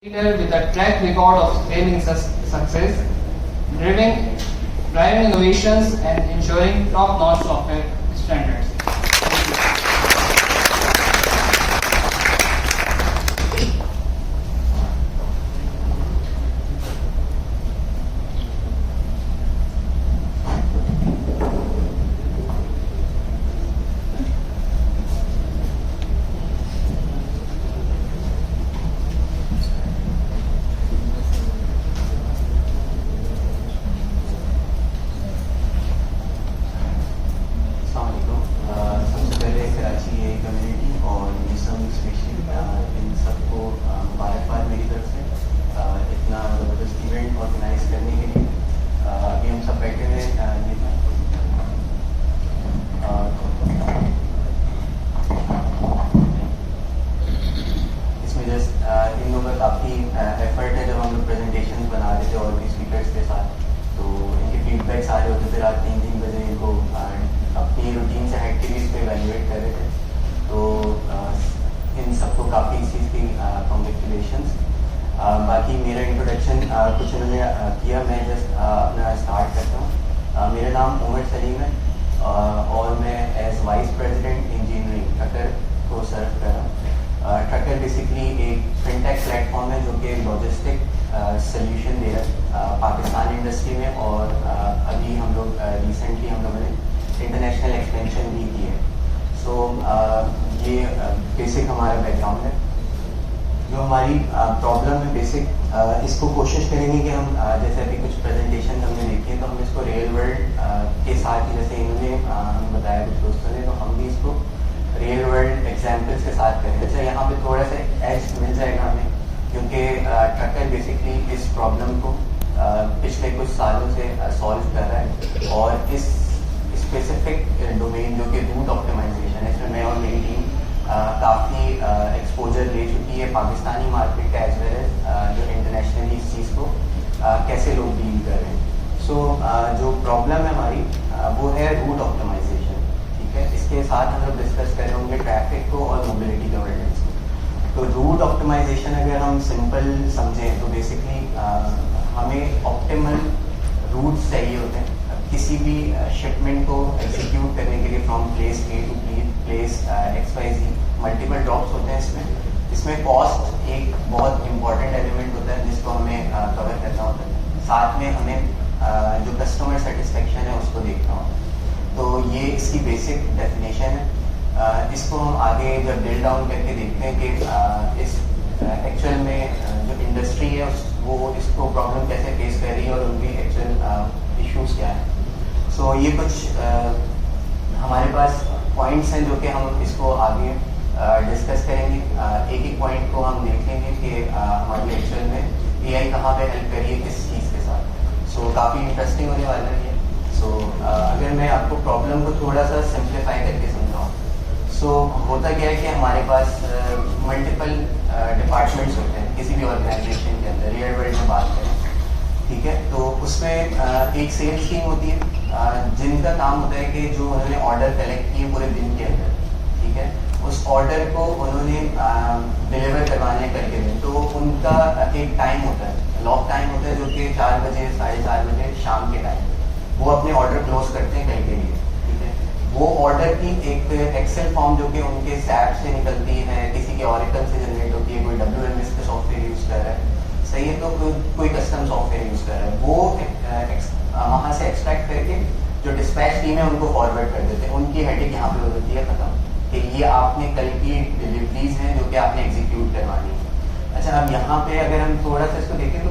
Leader with a track record of scaling success, driving innovations and ensuring top-notch software standards. सबसे पहले कराची ये community और यूसम specially in सबको मुबारकबाद मेरी तरफ से इतना ज़बरदस्त इवेंट ऑर्गेनाइज करने के लिए। अभी हम सब बैठे हुए इसमें जस्ट इन लोगों का काफ़ी एफर्ट है। जब हम लोग प्रेजेंटेशन बना रहे थे और भी स्पीकर्स के साथ, तो इनके फीडबैक्स आ रहे होते थे रात 3-3 बजे इनको अपनी रूटीन से हट के भी इस पर इवेल्युएट कर रहे थे। तो इन सबको काफ़ी इस चीज़ की कॉन्ग्रेचुलेशंस। बाकी मेरा इंट्रोडक्शन कुछ उन्होंने किया, मैं जस्ट अपना स्टार्ट करता हूँ। मेरा नाम उमर सलीम है और मैं as vice president engineering Trucker को सर्व कर रहा हूँ। ट्रकर बेसिकली एक फिनटेक प्लेटफॉर्म है जो कि लॉजिस्टिक सोल्यूशन दे रहा है पाकिस्तान इंडस्ट्री में, और अभी हम लोग रिसेंटली हम लोगों ने इंटरनेशनल एक्सपेंशन भी की है। सो ये बेसिक हमारा बैकग्राउंड है। जो हमारी प्रॉब्लम है बेसिक, इसको कोशिश करेंगे कि हम जैसे अभी कुछ प्रेजेंटेशन हमने देखी है तो हम इसको रियल वर्ल्ड के साथ ही, जैसे इन्होंने हमें बताया कुछ दोस्तों ने, तो हम भी इसको रियल वर्ल्ड एग्जाम्पल्स के साथ करेंगे। अच्छा, यहाँ पे थोड़ा सा एज मिल जाएगा हमें, क्योंकि ट्रकर बेसिकली इस प्रॉब्लम को पिछले कुछ सालों से सॉल्व कर रहा है, और इस स्पेसिफिक डोमेन जो कि रूट ऑप्टिमाइजेशन है, इसमें मैं और मेरी टीम काफ़ी एक्सपोजर ले चुकी है पाकिस्तानी मार्केट का, एज वेल एज जो इंटरनेशनली इस चीज़ को कैसे लोग डील कर रहे हैं। सो जो प्रॉब्लम है हमारी वो है रूट ऑप्टिमाइजेशन। ठीक है, इसके साथ हम लोग डिस्कस कर रहे होंगे ट्रैफिक को और मोबिलिटी गवर्नेंस को। तो रूट ऑप्टिमाइजेशन अगर हम सिंपल समझें तो बेसिकली हमें ऑप्टिमल रूट्स चाहिए होते हैं किसी भी शिपमेंट को एग्जीक्यूट करने के लिए, from place A to place XYZ। Multiple drops होते हैं इसमें कॉस्ट एक बहुत इंपॉर्टेंट एलिमेंट होता है जिसको हमें कवर करना होता है। साथ में हमें जो कस्टमर सेटिस्फेक्शन है उसको देखना होता है। तो ये इसकी बेसिक डेफिनेशन है। इसको हम आगे जब ड्रिल डाउन करके देखते हैं कि इस एक्चुअल में जो इंडस्ट्री है वो इसको प्रॉब्लम कैसे फेस कर रही है और उनकी एक्चुअल इश्यूज क्या है। सो ये कुछ हमारे पास पॉइंट्स हैं जो कि हम इसको आगे डिस्कस करेंगे। एक एक पॉइंट को हम देखेंगे कि हमारी एक्चुअल में AI कहाँ पे हेल्प करिए किस चीज़ के साथ। सो काफ़ी इंटरेस्टिंग होने वाला है ये। सो अगर मैं आपको प्रॉब्लम को थोड़ा सा सिंप्लीफाई करके समझाऊँ, सो होता क्या है कि हमारे पास मल्टीपल डिपार्टमेंट्स होते हैं किसी भी ऑर्गेनाइजेशन के अंदर, रियल वर्ल्ड में बात करें। ठीक है, तो उसमें एक सेल्स टीम होती है जिनका काम होता है कि जो उन्होंने ऑर्डर कलेक्ट किए पूरे दिन के अंदर, ठीक है, उस ऑर्डर को उन्होंने डिलीवर करवाने करके दिन, तो उनका एक टाइम होता है, लॉक टाइम होता है जो कि 4 बजे 4:30 बजे शाम के टाइम वो अपने ऑर्डर क्लोज करते हैं कल के लिए। ठीक है, वो ऑर्डर की एक एक्सेल फॉर्म जो कि उनके सैप से निकलती है, किसी के ऑरेकल से जनरेट होती है, कोई WMS का सॉफ्टवेयर यूज़ कर रहा है, सही है, तो कोई कस्टम सॉफ्टवेयर यूज़ कर रहा है, वो वहाँ से एक्सट्रैक्ट करके जो डिस्पैच टीम है उनको फॉरवर्ड कर देते हैं। उनकी हेडिंग यहाँ पे हो जाती है ख़त्म कि ये आपने कल की डिलीवरीज हैं जो कि आपने एग्जीक्यूट करवानी है। अच्छा, अब यहाँ पे अगर हम थोड़ा सा इसको देखें तो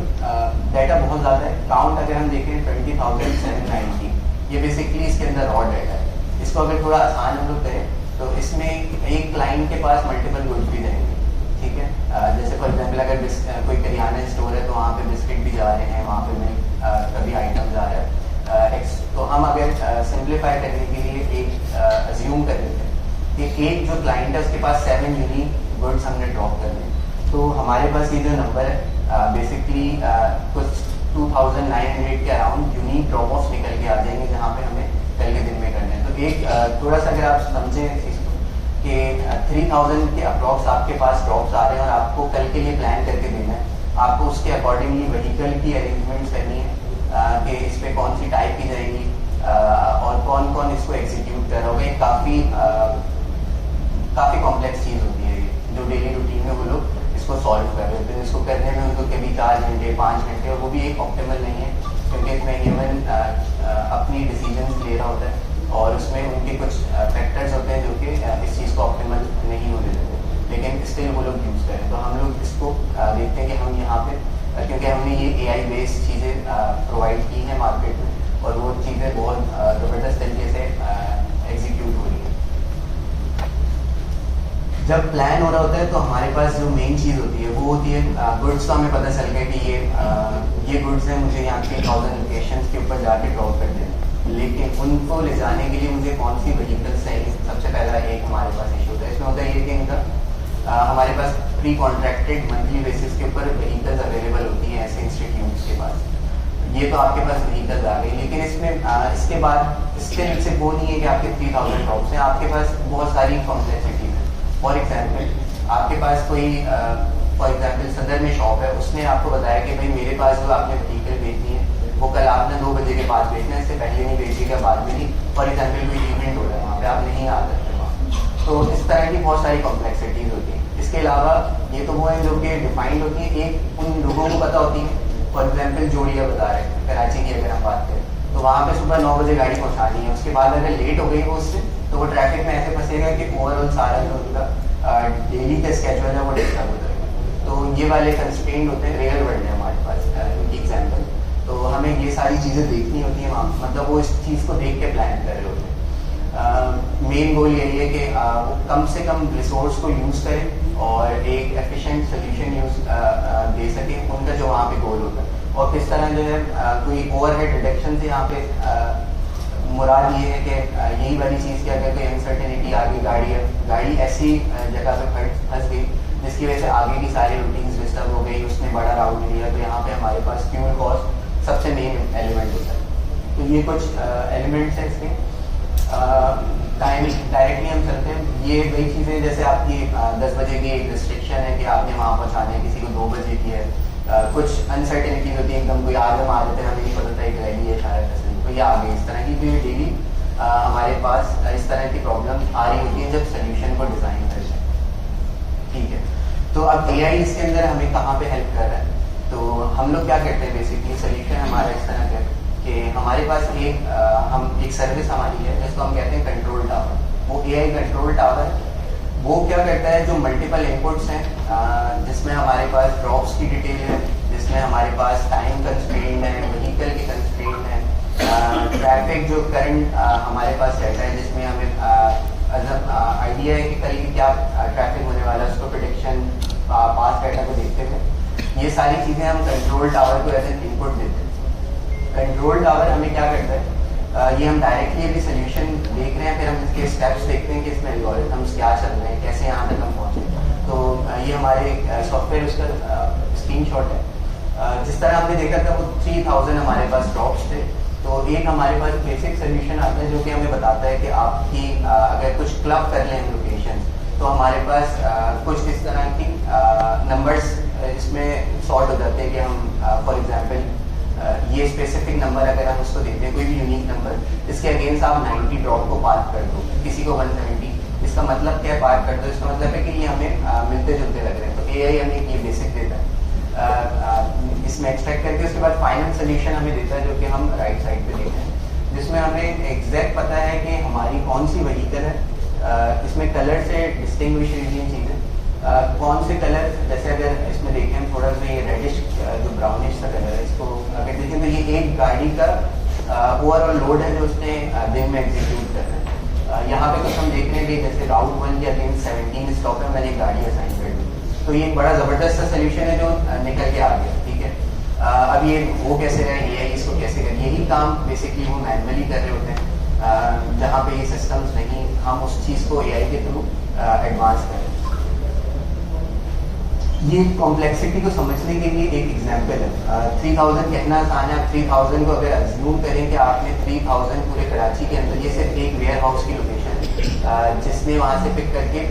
डाटा बहुत ज़्यादा है। काउंट अगर हम देखें 20,790, ये बेसिकली इसके अंदर रॉ डाटा है। इसको अगर थोड़ा आसान हम लोग करें तो इसमें एक क्लाइंट के पास मल्टीपल गुड्स भी रहेंगे। ठीक है, जैसे फॉर एग्जाम्पल अगर कोई करियाना स्टोर है तो वहाँ पे बिस्किट भी जा रहे हैं, वहाँ पे मिल्क कभी आइटम जा रहा है। तो हम अगर सिंप्लीफाई करने के लिए एक अज्यूम कर लेते हैं कि एक जो क्लाइंट है उसके पास 7 यूनिक गुड्स हमने ड्रॉप कर दिए, तो हमारे पास ये जो नंबर है बेसिकली कुछ 2900 के अराउंड यूनिक ड्रॉप ऑफ निकल के आ जाएंगे जहाँ पे हमें कल के दिन में करने हैं। तो एक थोड़ा सा अगर आप समझें इसको कि 3000 के अप्रॉक्स आपके पास ड्रॉप्स आ रहे हैं और आपको कल के लिए प्लान करके देना है, आपको उसके अकॉर्डिंगली व्हीकल की अरेंजमेंट्स करनी है कि इस पर कौन सी टाइप की जाएगी और कौन कौन इसको एग्जीक्यूट कर रहा होगा। काफ़ी कॉम्प्लेक्स चीज़ होती है ये, जो डेली रूटीन में वो लोग इसको सॉल्व कर रहे होते हैं। इसको करने में उनको कभी 4 घंटे 5 घंटे, और वो भी एक ऑप्टिमल नहीं है, क्योंकि इसमें ह्यूमन अपनी डिसीजंस ले रहा होता है और उसमें उनके कुछ फैक्टर्स होते हैं जो कि इस चीज़ को ऑप्टिमल नहीं होने देते, लेकिन स्टिल वो लोग यूज़ करें। तो हम लोग इसको देखते हैं कि हम यहाँ पे, क्योंकि हमने ये AI बेस्ड चीज़ें प्रोवाइड की हैं मार्केट में, और वो चीज़ें बहुत ज़बरदस्त तरीके से एग्जीक्यूट हो रही हैं। जब प्लान हो रहा होता है तो हमारे पास जो मेन चीज़ होती है वो होती है गुड्स का। हमें पता चल गया कि ये गुड्स हैं, मुझे यहाँ 3000 लोकेशंस के ऊपर जाके ड्रॉप कर दें, लेकिन उनको ले जाने के लिए मुझे कौन सी व्हीकल्स चाहिए। सबसे पहला एक हमारे पास इशू होता है, इसमें होता है ये कि इनका हमारे पास प्री कॉन्ट्रैक्टेड मंथली बेसिस के ऊपर व्हीकल्स अवेलेबल होती हैं ऐसे इंस्टीट्यूट्स के पास। ये तो आपके पास व्हीकल्स आ गई, लेकिन इसमें इसके बाद इसके सिर्फ वो नहीं है कि आपके 3000 ड्रॉप्स हैं, आपके पास बहुत सारी कॉम्प्लेक्सिटीज हैं। फॉर एग्जाम्पल आपके पास कोई फॉर एग्जाम्पल सदर में शॉप है, उसने आपको बताया कि भाई मेरे पास जो आपने व्हीकल भेजनी है वो कल आपने 2 बजे के बाद भेजना है, इससे पहले नहीं भेजिएगा, बाद में नहीं। फॉर एग्जाम्पल कोई इवेंट हो रहा है वहाँ पे, आप नहीं आ सकते वहाँ। तो इस तरह की बहुत सारी कॉम्प्लेक्सिटीज होती हैं। इसके अलावा ये तो वो है जो कि डिफाइंड होती है, एक उन लोगों को पता होती है। फॉर एग्जाम्पल जोड़िया बता रहे हैं कराची की अगर हम बात करें, तो वहाँ पे सुबह 9 बजे गाड़ी पहुँचानी है, उसके बाद अगर लेट हो गई वो उससे, तो वो ट्रैफिक में ऐसे फंसेगा कि ओवरऑल सारा जो उनका डेली का स्केड्यूल है वो डिस्टर्ब हो जाएगा। तो ये वाले कंस्ट्रेंट होते हैं, रियल वर्ल्ड है हमारे पास एग्जाम्पल। तो हमें ये सारी चीज़ें देखनी होती हैं, मतलब वो इस चीज़ को देख के प्लान कर रहे होते हैं। मेन गोल यही है कि वो कम से कम रिसोर्स को यूज़ करें और एक एफिशिएंट सोल्यूशन दे सकें, उनका जो वहाँ पे गोल होता है। और किस तरह जो है कोई ओवरहेड रिडक्शन से यहाँ पे मुराद ये है कि यही वाली चीज़ कि अगर कोई अनसर्टेनिटी आ गई, गाड़ी ऐसी जगह पे फंस गई जिसकी वजह से आगे की सारी रूटीन्स डिस्टर्ब हो गई, उसने बड़ा राउट लिया, तो यहाँ पे हमारे पास फ्यूल कॉस्ट सबसे मेन एलिमेंट होता है। तो ये कुछ एलिमेंट्स हैं इसमें। टाइम डायरेक्टली हम चलते हैं, ये वही चीज़ें जैसे आपकी 10 बजे की एक रिस्ट्रिक्शन है कि आपने वहाँ पहुँचाना है, किसी को 2 बजे की है। कुछ अनसर्टेनिटीज होती है, एकदम कोई आदम आ जाते हैं, हमें नहीं पता था एक रैली है शायद, तो ये आ गई इस तरह की। तो ये डेली हमारे पास इस तरह की प्रॉब्लम आ रही होती है जब सोल्यूशन को डिज़ाइन करते हैं। ठीक है, तो अब AI इसके अंदर हमें कहाँ पे हेल्प कर रहा है। तो हम लोग क्या करते हैं, बेसिकली सोल्यूशन हमारा इस तरह का कि हमारे पास एक सर्विस हमारी है जिसको हम कहते हैं कंट्रोल टावर। वो AI कंट्रोल टावर वो क्या करता है, जो मल्टीपल इनपुट्स हैं जिसमें हमारे पास ड्रॉप्स की डिटेल है, जिसमें हमारे पास टाइम कंस्ट्रेंट है, व्हीकल की कंस्ट्रेंट है, ट्रैफिक जो करंट हमारे पास रहता है, जिसमें हमें आइडिया है कि कल की क्या ट्रैफिक होने वाला है, उसको प्रेडिक्शन पास डाटा को देखते हुए ये सारी चीज़ें हम कंट्रोल टावर को एज एन इनपुट देते हैं। कंट्रोल टावर हमें क्या करता है, ये हम डायरेक्टली अभी सोल्यूशन देख रहे हैं, फिर हम इसके स्टेप्स देखते हैं कि इसमें एल्गोरिथम्स क्या चल रहे हैं, कैसे यहाँ तक हम पहुँचे। तो ये हमारे सॉफ्टवेयर उसका स्क्रीनशॉट है। जिस तरह आपने देखा था वो 3000 हमारे पास ड्रॉप्स थे, तो एक हमारे पास बेसिक सोल्यूशन आता है जो कि हमें बताता है कि आपकी अगर कुछ क्लब कर लें लोकेशन, तो हमारे पास कुछ इस तरह की नंबर्स इसमें सॉर्ट हो जाते हैं कि हम फॉर एग्जांपल ये स्पेसिफिक नंबर अगर हम उसको देते हैं, कोई भी यूनिक नंबर, इसके अगेंस्ट आप 90 ड्रॉप को पार्क कर दो, किसी को 170, इसका मतलब क्या है पार्क कर दो, इसका मतलब है कि ये हमें मिलते जुलते लग रहे हैं। तो AI हमें ये बेसिक देता है, इसमें एक्सट्रैक्ट करके उसके बाद फाइनल सोल्यूशन हमें देता है जो कि हम राइट साइड पे देखते हैं, जिसमें हमें एग्जैक्ट पता है कि हमारी कौन सी व्हीकल है। इसमें कलर से डिस्टिंग्विश रीजन चीज़ें कौन से कलर, जैसे अगर इसमें देखें हम थोड़ा सा ये रेडिश जो ब्राउनिश सा कलर है, इसको अगर देखें तो ये एक गाड़ी का ओवरऑल लोड है जो उसने दिन में एग्जीक्यूट करना है। यहाँ पे कुछ हम देख रहे हैं कि जैसे राउट 1 के अगेंस्ट 17 स्टॉप है, मैंने एक गाड़ी असाइन कर दी, तो ये एक बड़ा ज़बरदस्त सा सोल्यूशन है जो निकल के आ गया। ठीक है, अब ये वो कैसे रहे, ये इसको कैसे करें, यही काम बेसिकली वो मैनुअली कर रहे होते हैं, जहाँ पे ये सिस्टम्स नहीं, हम उस चीज़ को AI के थ्रू एडवांस करें। ये कॉम्प्लेक्सिटी को समझने के लिए एक एग्जांपल है। 3000 कहना आसान है, आप 3000 को अगर अज्यूम करें कि आपने 3000 पूरे कराची के अंदर, ये सिर्फ एक वेयर हाउस की लोकेशन है जिसने वहाँ से पिक करके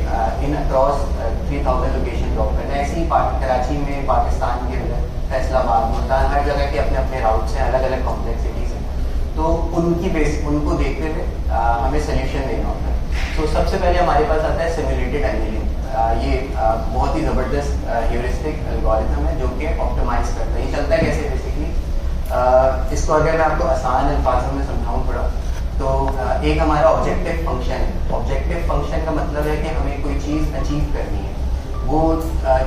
इन अक्रॉस 3000 लोकेशन ड्रॉप करना है। ऐसे ही कराची में, पाकिस्तान के अंदर उनको देखते हुए हमें सोल्यूशन देना होता है। तो सबसे पहले हमारे पास आता है सिमुलेटेड एनीलिंग। ये बहुत ही ज़बरदस्त ह्यूरिस्टिक एल्गोरिथम है जो कि ऑप्टिमाइज करता है। ये चलता है कैसे बेसिकली, इसको अगर मैं आपको आसान अल्फाजों में समझाऊँ थोड़ा, तो एक हमारा ऑब्जेक्टिव फंक्शन है। ऑब्जेक्टिव फंक्शन का मतलब है कि हमें कोई चीज़ अचीव करनी है, वो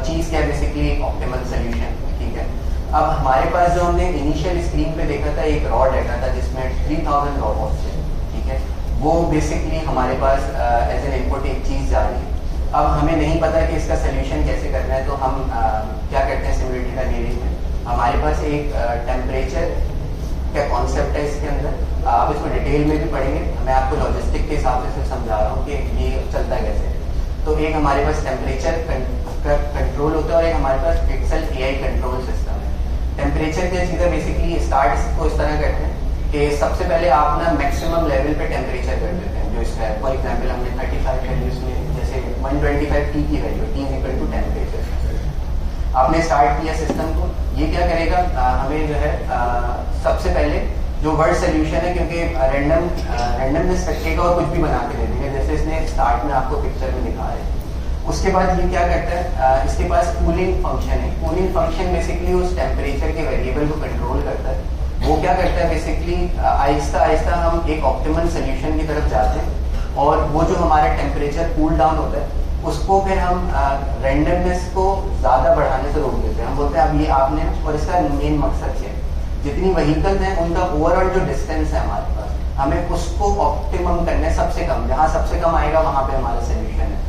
चीज़ क्या बेसिकली एक ऑप्टिमल सोल्यूशन, ठीक है। अब हमारे पास जो हमने इनिशियल स्क्रीन पे देखा था एक रॉ डाटा था जिसमें 3000 रोबोट्स थे, ठीक है। वो बेसिकली हमारे पास एज एन इनपुट एक चीज़ जा रही है। अब हमें नहीं पता कि इसका सोल्यूशन कैसे करना है, तो हम क्या करते हैं सिमुलेटेड एनीलिंग में हमारे पास एक टेम्परेचर का कॉन्सेप्ट है इसके अंदर। आप इसको डिटेल में भी पढ़ेंगे, मैं आपको लॉजिस्टिक के हिसाब से समझा रहा हूँ कि ये चलता कैसे। तो एक हमारे पास टेम्परेचर कंट्रोल होता है और एक हमारे पास पिक्सल एआई कंट्रोल सिस्टम है। टेम्परेचर क्या चीज़ है, बेसिकली स्टार्ट इसको इस तरह करते हैं कि सबसे पहले आप ना मैक्सिमम लेवल पे टेम्परेचर कर देते हैं जो इसका है। फॉर एग्जांपल हमने 35 वैल्यूज में जैसे 125 टी की value, T equal to temperature. आपने स्टार्ट किया सिस्टम को, ये क्या करेगा, हमें जो है सबसे पहले जो वर्ड सोल्यूशन है, क्योंकि रैंडमनेस रखेगा और कुछ भी बना के दे देगा, जैसे इसने स्टार्ट में आपको पिक्चर में दिखा है। उसके बाद ये क्या करता है, इसके पास कूलिंग फंक्शन है। कूलिंग फंक्शन बेसिकली उस टेम्परेचर के वेरिएबल को कंट्रोल करता है। वो क्या करता है बेसिकली आहिस्ता आहिस्ता हम एक ऑप्टिमल सोल्यूशन की तरफ जाते हैं और वो जो हमारा टेम्परेचर कूल डाउन होता है उसको फिर हम रैंडमनेस को ज़्यादा बढ़ाने से रोक देते हैं। हम बोलते हैं अब ये आपने, और इसका मेन मकसद क्या है, जितनी व्हीकल्स हैं उनका ओवरऑल जो डिस्टेंस है हमारे पास, हमें उसको ऑप्टिमम करना है, सबसे कम, जहाँ सबसे कम आएगा वहाँ पे हमारा सोल्यूशन है।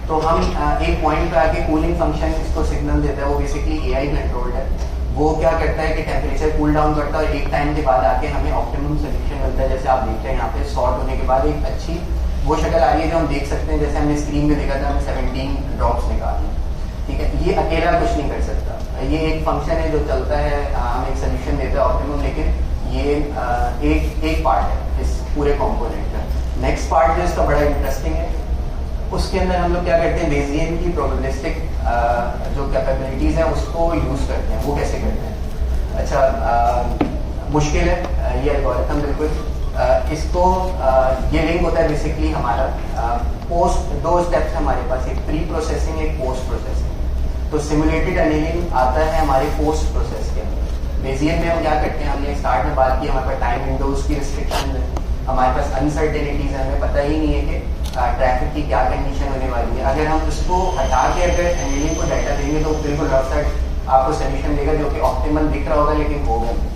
तो हम एक पॉइंट पे आके कूलिंग फंक्शन इसको सिग्नल देता है, वो बेसिकली एआई कंट्रोल्ड है। वो क्या करता है कि टेम्परेचर कूल डाउन करता है और एक टाइम के बाद आके हमें ऑप्टिमम सोल्यूशन मिलता है। जैसे आप देखते हैं यहाँ पे सॉर्ट होने के बाद एक अच्छी वो शक्ल आ रही है जो हम देख सकते हैं, जैसे हमने स्क्रीन में देखा था, हमें 17 ड्रॉप्स निकालने, ठीक है। ये अकेला कुछ नहीं कर सकता, ये एक फंक्शन है जो चलता है, हम एक सोल्यूशन देता है ऑप्टिमम, लेकिन ये एक पार्ट है इस पूरे कॉम्पोनेंट का। नेक्स्ट पार्ट जो इसका बड़ा इंटरेस्टिंग है, उसके अंदर हम लोग क्या करते हैं, बेसियन की प्रोबेबिलिस्टिक जो कैपेबिलिटीज़ हैं उसको यूज़ करते हैं। वो कैसे करते हैं, अच्छा मुश्किल है ये एल्गोरिथम बिल्कुल। इसको ये लिंक होता है बेसिकली हमारा पोस्ट, दो स्टेप्स हमारे पास, एक प्री प्रोसेसिंग एक पोस्ट प्रोसेसिंग। तो सिमुलेटेड एनीलिंग आता है हमारे पोस्ट प्रोसेस के अंदर। बेसियन में हम क्या करते हैं, हमने स्टार्ट में बात की, हमारे पास टाइम विंडोज की रिस्ट्रिक्शन है, हमारे पास अनसर्टेनिटीज है, हमें पता ही नहीं है कि ट्रैफिक की क्या कंडीशन होने वाली है। अगर हम उसको हटा के अगर एनीलिंग को डाटा देंगे तो बिल्कुल रफ सेट आपको सोल्यूशन देगा जो कि ऑप्टिमल दिख रहा होगा लेकिन होगा नहीं।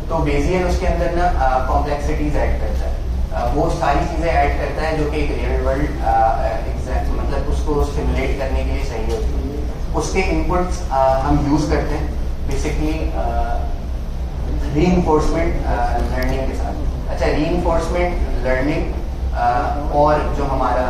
तो बेसियन उसके अंदर ना कॉम्प्लेक्सिटीज ऐड करता है, वो सारी चीज़ें ऐड करता है जो कि एक रियल वर्ल्ड एग्जैक्ट मतलब उसको सिमुलेट करने के लिए चाहिए होती है। उसके इनपुट्स हम यूज़ करते हैं बेसिकली रीइंफोर्समेंट लर्निंग के साथ। अच्छा, रीइंफोर्समेंट लर्निंग और जो हमारा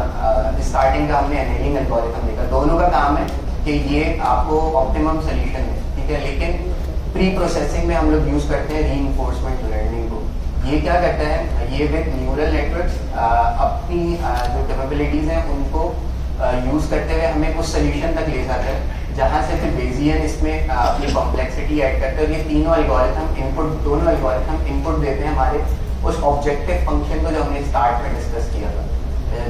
स्टार्टिंग का हमने एनीलिंग एल्गोरिथम देखा, दोनों का काम है कि ये आपको ऑप्टिमम सोल्यूशन है, ठीक है। लेकिन प्री प्रोसेसिंग में हम लोग यूज़ करते हैं रीइंफोर्समेंट लर्निंग को। ये क्या करता है, ये विद न्यूरल नेटवर्क्स अपनी जो कैपेबिलिटीज़ हैं उनको यूज़ करते हुए हमें उस सोल्यूशन तक ले जाता है जहाँ से फिर बेसियन इसमें अपनी कॉम्प्लेक्सिटी ऐड करते हैं। ये तीनों एल्गोरिथम इनपुट, दोनों एल्गोरिथम इनपुट देते हैं हमारे उस ऑब्जेक्टिव फंक्शन को जो हमने स्टार्ट में डिस्कस किया था,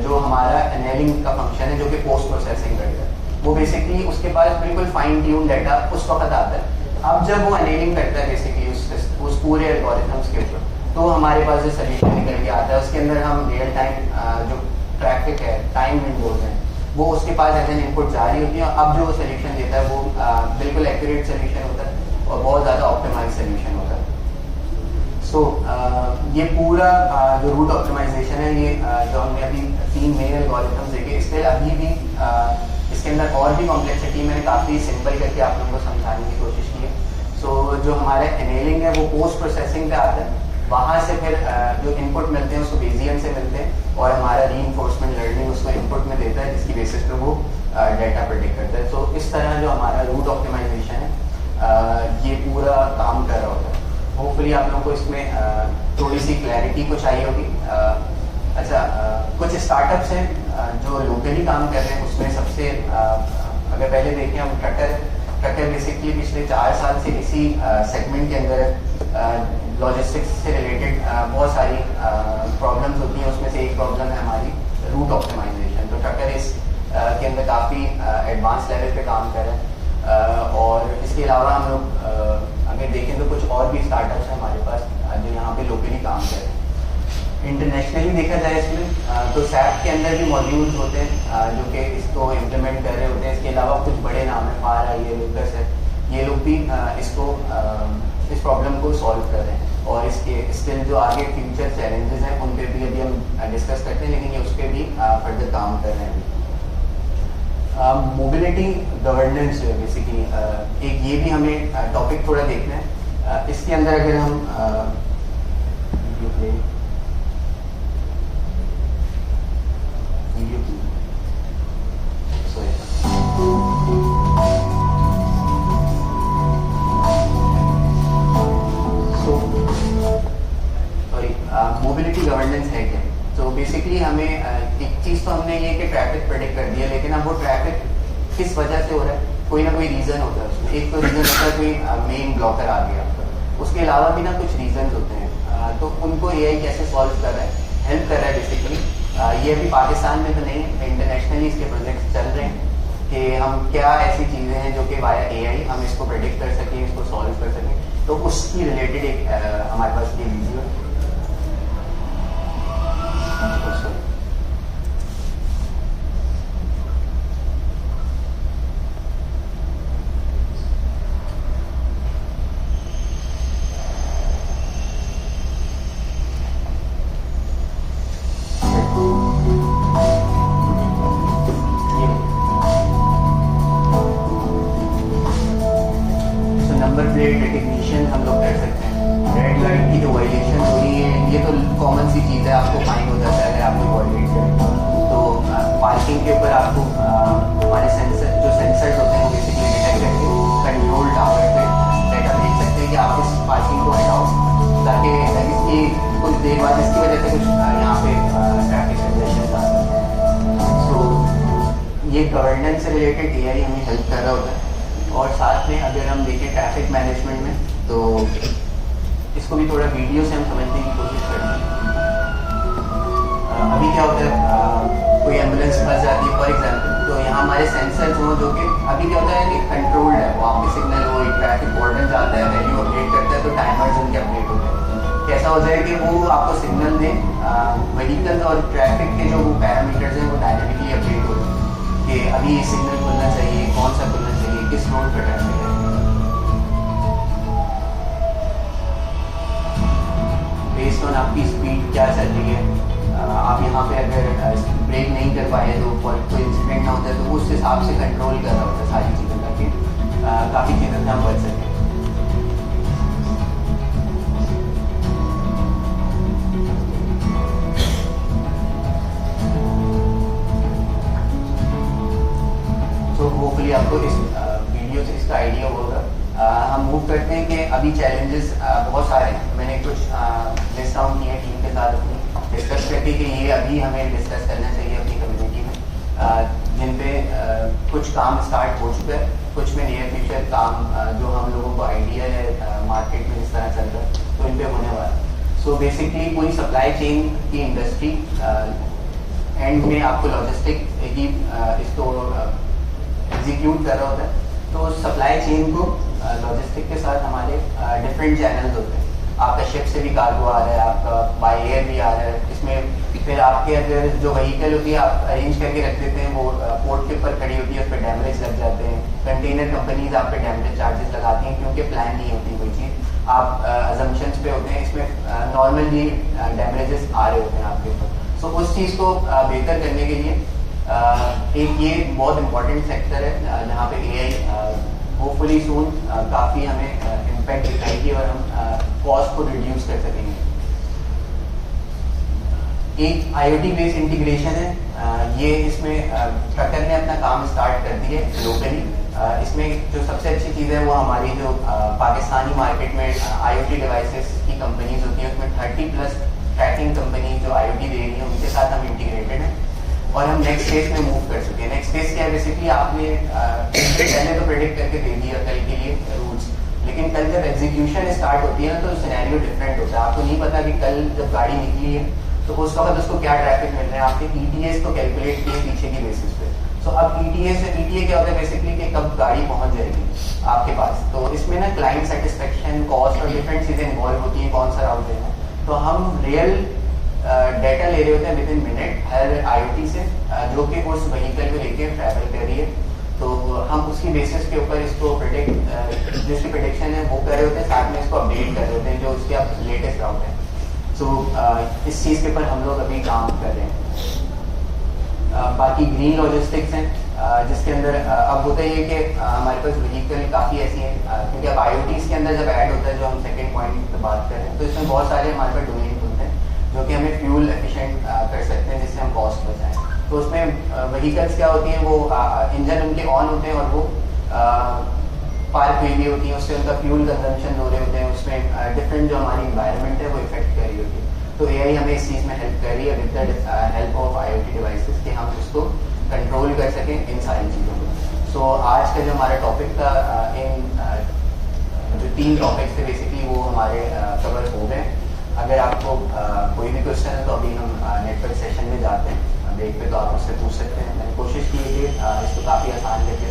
जो हमारा एनीलिंग का फंक्शन है जो कि पोस्ट प्रोसेसिंग करता है। वो बेसिकली उसके पास बिल्कुल फाइन ट्यून डाटा उस वक्त आता है। अब जब वो एनीलिंग करता है बेसिकली उस पूरे एल्गोरिथम्स के ऊपर, तो हमारे पास जो सोल्यूशन निकल के आता है उसके अंदर हम रियल टाइम जो ट्रैफिक है, टाइम विंडोज हैं, वो उसके पास एज एन इनपुट जारी होती है। अब जो सोल्यूशन देता है वो बिल्कुल एक्यूरेट सोल्यूशन होता है और बहुत ज़्यादा ऑप्टिमाइज सोल्यूशन होता है। सो ये पूरा जो रूट ऑप्टिमाइजेशन है, ये जो हमने अभी 3 मेन एल्गोरिथम्स देखे, इसके अभी भी इसके अंदर और भी कॉम्प्लेक्सिटी मैंने काफ़ी सिंपल करके आप लोगों को समझाने की कोशिश की है। सो जो हमारा एनीलिंग है वो पोस्ट प्रोसेसिंग पे आता है, वहाँ से फिर जो इनपुट मिलते हैं उसको बेसियन से मिलते हैं और हमारा रीइंफोर्समेंट लर्निंग उसको इनपुट में देता है जिसकी बेसिस पे वो डाटा प्रेडिक्ट करता है। सो इस तरह जो हमारा रूट ऑप्टिमाइजेशन है ये पूरा काम कर रहा होता है। होपफुली आप लोगों को इसमें थोड़ी सी क्लैरिटी को चाहिए होगी। अच्छा, कुछ स्टार्टअप्स हैं जो लोकली काम कर रहे हैं, उसमें सबसे अगर पहले देखें हम ट्रकर बेसिकली पिछले 4 साल से इसी सेगमेंट के अंदर है। लॉजिस्टिक्स से रिलेटेड बहुत सारी प्रॉब्लम्स होती हैं। उसमें से एक प्रॉब्लम है हमारी रूट ऑप्टिमाइजेशन। तो ट्रकर इस के अंदर काफ़ी एडवांस लेवल पे काम कर रहे हैं। और इसके अलावा हम लोग अगर देखें तो कुछ और भी स्टार्टअप्स हैं हमारे पास जो यहाँ पे लोकली काम कर रहे हैं। इंटरनेशनली देखा जाए इसमें तो सैप के अंदर भी मॉड्यूल्स होते हैं जो कि इसको इम्प्लीमेंट कर रहे होते हैं। इसके अलावा कुछ बड़े नाम है, फार है, ये लुकस है, ये लोग भी इसको इस प्रॉब्लम को सॉल्व कर रहे हैं। और इसके स्टिल जो आगे फ्यूचर चैलेंजेस हैं उन पे भी अभी हम डिस्कस करते हैं, लेकिन ये उस पर भी फर्दर काम कर रहे हैं। मोबिलिटी गवर्नेंस जो है बेसिकली एक ये भी हमें टॉपिक थोड़ा देखना है। इसके अंदर अगर हम मोबिलिटी गवर्नेंस है क्या? तो बेसिकली हमें एक चीज़ तो हमने ये कि ट्रैफिक प्रेडिक्ट कर दिया, लेकिन अब वो ट्रैफिक किस वजह से हो रहा है, कोई ना कोई रीज़न होता है उसमें। एक तो रीज़न होता है कोई मेन ब्लॉकर आ गया, उसके अलावा भी ना कुछ रीजन होते हैं। तो उनको एआई कैसे सॉल्व कर रहा है, हेल्प कर रहा है बेसिकली। ये अभी पाकिस्तान में तो नहीं, इंटरनेशनली इसके प्रोजेक्ट्स चल रहे हैं कि हम क्या ऐसी चीज़ें हैं जो कि वाया एआई हम इसको प्रेडिक्ट कर सकें, इसको सॉल्व कर सकें। तो उसकी रिलेटेड एक हमारे पास ये वीडियो है। नंबर प्लेट रिकग्निशन हम लोग कर सकते हैं। रेड लाइट की जो वायलेशन हो रही है, ये तो कॉमन सी चीज़ है, आपको फाइन हो जाता है अगर आप कोई वायलेट करें। तो पार्किंग के ऊपर आपको हमारे सेंसर्स होते हैं वो बेसिकली डिटेक्ट करके कंट्रोल टावर पे डाटा देख सकते हैं कि आप इस पार्किंग को हटाओ, ताकि इसकी कुछ देर बाद इसकी वजह से कुछ यहाँ पे ट्रैफिक कंजेशन आ सकते हैं। तो ये गवर्नेंस से रिलेटेड एआई हमें हेल्प कर रहा होता है। और साथ में अगर हम देखें ट्रैफिक मैनेजमेंट में, तो इसको भी थोड़ा वीडियो से हम समझने की कोशिश करेंगे। अभी क्या होता है, कोई एम्बुलेंस फंस जाती है फॉर एग्जांपल, तो यहाँ हमारे सेंसर्स हों जो कि अभी क्या होता है कि कंट्रोल्ड है, वो आपके सिग्नल वो एक ट्रैफिक वार्डन जाता है, वैल्यू अपडेट करता है, तो टाइमर्स उनके अपडेट होते हैं। कैसा हो जाए कि वो आपको सिग्नल दें, व्हीकल्स और ट्रैफिक के जो वो पैरामीटर्स हैं वो डायनेमिकली अपडेट हो जाए कि अभी ये सिग्नल खुलना चाहिए, कौन सा खुलना चाहिए, किस रोड पर ट्रैफिक है। बेस्ड ऑन आपकी स्पीड क्या चल रही है, आप यहाँ पे अगर ब्रेक नहीं कर पाए तो कोई इंसिडेंट ना होता है, तो वो उस हिसाब से कंट्रोल कर रहा होता है सारी चीज़ें, ताकि काफ़ी चीज़ें से हम बच सकें। तो होपफुली आपको इस वीडियो से इसका आइडिया होगा। हम मूव करते हैं कि अभी चैलेंजेस बहुत सारे हैं। मैंने कुछ लिस्ट डाउन किए टीम के साथ अपनी डिस्कस करके कि ये अभी हमें डिस्कस करना चाहिए अपनी कम्युनिटी में, जिन पे कुछ काम स्टार्ट हो चुका है, कुछ में नियर फ्यूचर काम जो हम लोगों को आइडिया है मार्केट में जिस तरह चल रहा है, तो इन पे होने वाला है। सो बेसिकली पूरी सप्लाई चेन की इंडस्ट्री एंड में आपको लॉजिस्टिक ही इसको एग्जीक्यूट कर रहा होता है। तो सप्लाई चेन को लॉजिस्टिक के साथ हमारे डिफरेंट चैनल्स होते हैं। आपका शिप से भी कार्गो आ रहा है, आपका बाय एयर भी आ रहा है। इसमें फिर आपके अगर जो व्हीकल होती है आप अरेंज करके रख देते हैं, वो पोर्ट के ऊपर खड़ी होती है, उस पर डैमेज लग जाते हैं। कंटेनर कंपनीज आप पे डैमेज चार्जेस लगाती हैं क्योंकि प्लान नहीं होती कोई चीज़, आप अजम्पशंस पे होते हैं, इसमें नॉर्मली डैमेजेस आ रहे होते हैं आपके ऊपर। सो उस चीज़ को बेहतर करने के लिए एक ये बहुत इम्पॉर्टेंट सेक्टर है जहाँ पे एआई होपफुली सून काफ़ी हमें इम्पैक्ट दिखाएगी और हम कॉस्ट को रिड्यूस कर सकेंगे। एक आईओटी बेस्ड इंटीग्रेशन है, ये इसमें ट्रकर ने अपना काम स्टार्ट कर दिया है ग्लोबली। इसमें जो सबसे अच्छी चीज़ है वो हमारी जो पाकिस्तानी मार्केट में आईओटी डिवाइसेस की कंपनीज होती हैं, उसमें 30+ ट्रैकिंग कंपनी जो आईओटी दे रही है उनके साथ हम इंटीग्रेटेड हैं और हम नेक्स्ट फेज में मूव कर चुके हैं। नेक्स्ट फेज क्या है, बेसिकली आपने पहले तो प्रेडिक्ट करके दे दिया कल के लिए रूट्स, लेकिन कल जब एग्जीक्यूशन स्टार्ट होती है ना तो सिनेरियो डिफरेंट होता है। आपको नहीं पता कि कल जब गाड़ी निकली है तो उस वक्त उसको क्या ट्रैफिक मिल रहा है, आपके ETAs तो कैलकुलेट किए पीछे की बेसिस पे। सो अब ETA क्या होता है बेसिकली कि कब गाड़ी पहुंच जाएगी आपके पास। तो इसमें ना क्लाइंट सेटिस्फेक्शन, कॉस्ट और डिफरेंट चीज़ें इन्वॉल्व होती हैं, कौन सा राउट देना है। तो हम रियल डाटा ले रहे होते हैं with in minute her IoT से जो कि उस व्हीकल को लेके ट्रैवल कर रही है। तो हम उसकी बेसिस के ऊपर इसको जिसकी प्रेडिक्शन है वो कर रहे होते हैं, साथ में इसको अपडेट कर रहे होते हैं जो उसके अब लेटेस्ट राउट है। सो इस चीज़ के ऊपर हम लोग अभी काम कर रहे हैं। बाकी ग्रीन लॉजिस्टिक्स हैं जिसके अंदर अब होता ही है कि हमारे पास व्हीकल काफ़ी ऐसी हैं क्योंकि अब IoTs के अंदर जब ऐड होता है, जो हम सेकेंड पॉइंट पर बात कर रहे हैं, तो इसमें बहुत सारे हमारे पास डोमेन होते हैं जो कि हमें फ्यूल एफिशिएंट कर सकते हैं जिससे हम कॉस्ट बचाएं। तो उसमें व्हीकल्स क्या होती हैं, वो इंजन उनके ऑन होते हैं और वो पार्क हुई हुई होती है, उससे उनका फ्यूल कंजम्पशन हो रहे होते हैं, उसमें डिफरेंट जो हमारी इन्वायरमेंट है वो इफेक्ट कर रही होती है। तो AI हमें इस चीज़ में हेल्प कर रही है with the help of IoT devices कि हम उसको कंट्रोल कर सकें इन सारी चीज़ों को। सो आज का जो हमारा टॉपिक था, इन जो 3 टॉपिक्स थे बेसिकली वो हमारे कवर हो गए। अगर आपको कोई भी क्वेश्चन है तो अभी हम नेटवर्क सेशन में जाते हैं ब्रेक पे, तो आप उससे पूछ सकते हैं। मैंने कोशिश की है कि इसको काफ़ी आसान करके